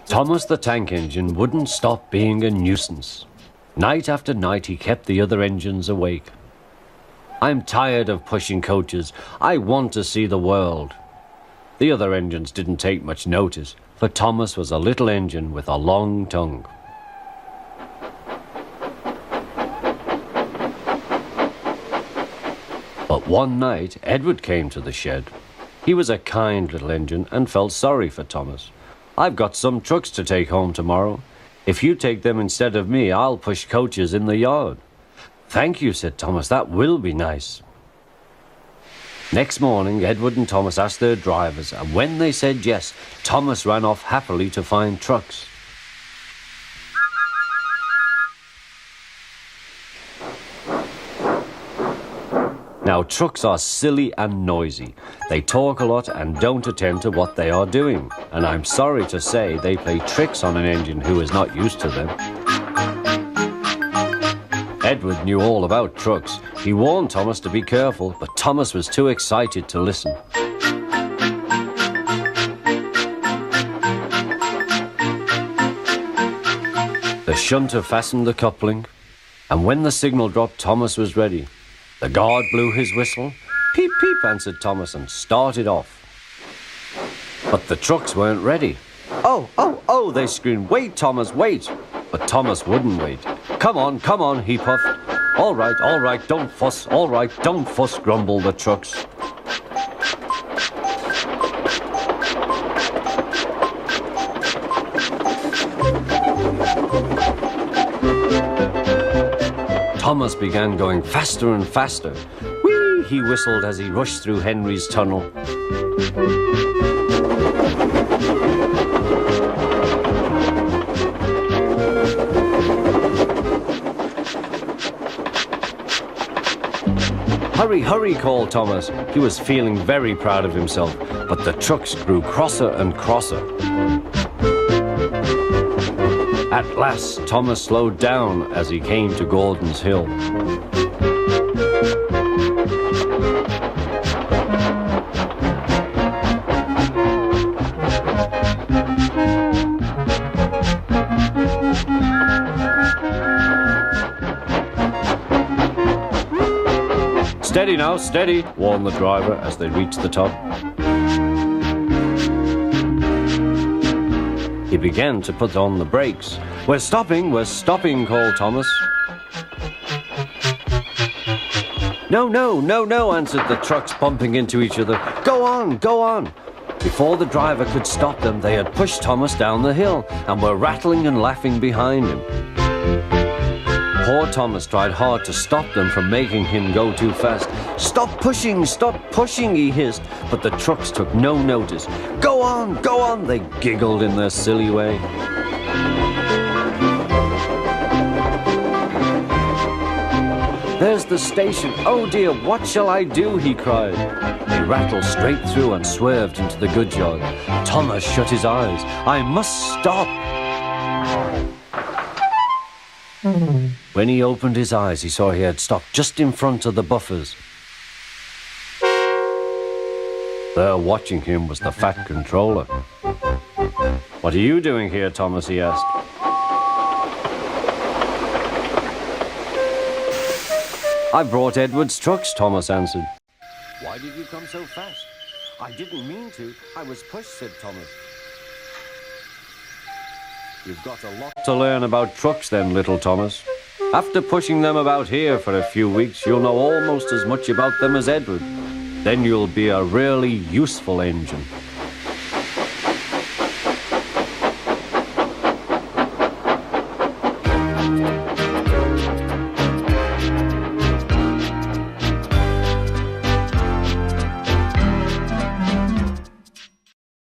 Thomas the tank engine wouldn't stop being a nuisance. Night after night he kept the other engines awake. "I'm tired of pushing coaches. I want to see the world." The other engines didn't take much notice, for Thomas was a little engine with a long tongue. But one night, Edward came to the shed. He was a kind little engine and felt sorry for Thomas. "I've got some trucks to take home tomorrow. If you take them instead of me, I'll push coaches in the yard." "Thank you," said Thomas. "That will be nice." Next morning, Edward and Thomas asked their drivers, and when they said yes, Thomas ran off happily to find trucks. Now, trucks are silly and noisy. They talk a lot and don't attend to what they are doing. And I'm sorry to say they play tricks on an engine who is not used to them. Edward knew all about trucks. He warned Thomas to be careful, but Thomas was too excited to listen. The shunter fastened the coupling, and when the signal dropped, Thomas was ready. The guard blew his whistle. "Peep, peep," answered Thomas, and started off. But the trucks weren't ready. "Oh, oh, oh," they screamed. "Wait, Thomas, wait." But Thomas wouldn't wait. Come on," he puffed. All right, don't fuss. All right, don't fuss," grumbled the trucks. Thomas began going faster and faster. "Whee!" he whistled as he rushed through Henry's tunnel. "Hurry, hurry," called Thomas. He was feeling very proud of himself, but the trucks grew crosser and crosser. At last, Thomas slowed down as he came to Gordon's Hill. "Steady now, steady," warned the driver as they reached the top. He began to put on the brakes. We're stopping," called Thomas. No," answered the trucks, bumping into each other. Go on." Before the driver could stop them, they had pushed Thomas down the hill and were rattling and laughing behind him. Poor Thomas tried hard to stop them from making him go too fast. Stop pushing, he hissed, but the trucks took no notice. Go on, they giggled in their silly way. "There's the station. Oh dear, what shall I do?" he cried. He rattled straight through and swerved into the goods yard. Thomas shut his eyes. "I must stop." When he opened his eyes, he saw he had stopped just in front of the buffers. There watching him was the fat controller. "What are you doing here, Thomas?" he asked. "I brought Edward's trucks," Thomas answered. "Why did you come so fast?" "I didn't mean to. I was pushed," said Thomas. "You've got a lot to learn about trucks then, little Thomas. After pushing them about here for a few weeks, you'll know almost as much about them as Edward. Then you'll be a really useful engine."